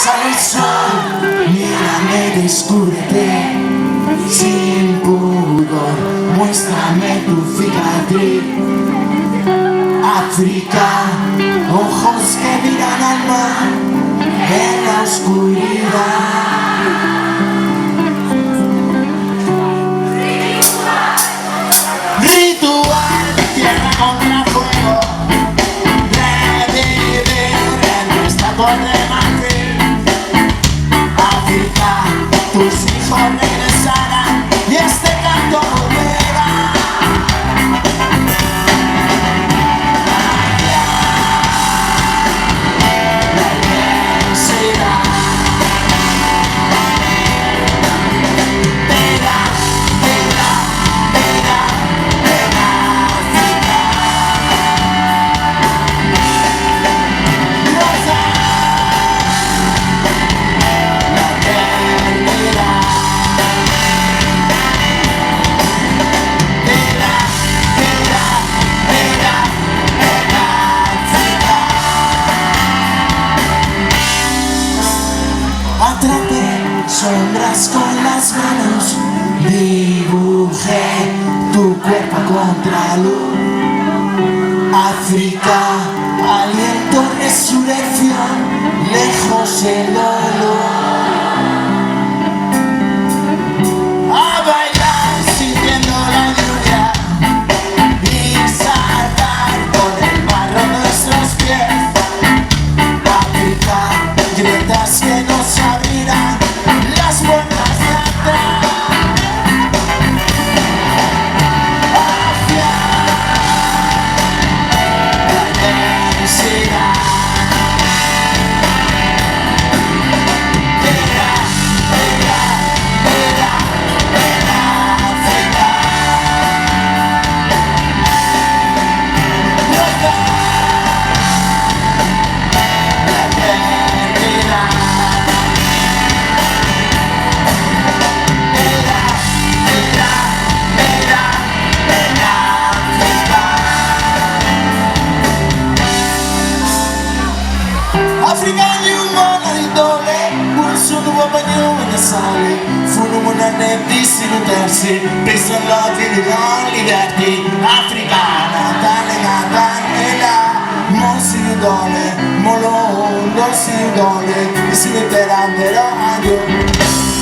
Sale el sol, mírame, descúbrete sin pudor, muéstrame tu cicatriz. África, ojos que miran al mar en la oscuridad. Ritual, tierra contra fuego, revivir en nuestra torre marfil. África, tus hijos regresarán y este canto volverá. La inmensidad verá, verá, verá, verá África. Rosa, la eternidad. Verá, verá, verá, verá África. Atrapé sombras con las manos, dibujé tu cuerpo contra luz. África, aliento, resurrección, lejos el dolor. A bailar sintiendo la lluvia y saltar con el barro en nuestros pies. África, grietas que nos abrirán las puertas de atrás. Hacia la inmensidad. Verá, verá, verá, verá África. Rosa, la eternidad. Verá, verá, verá, verá África. Africa gli umani dove un solo uomo ne sale furono una nebisi nutersi per soldati di non liberti africana tale gata e la mo si dole mo lo si dole si liberando a Dio.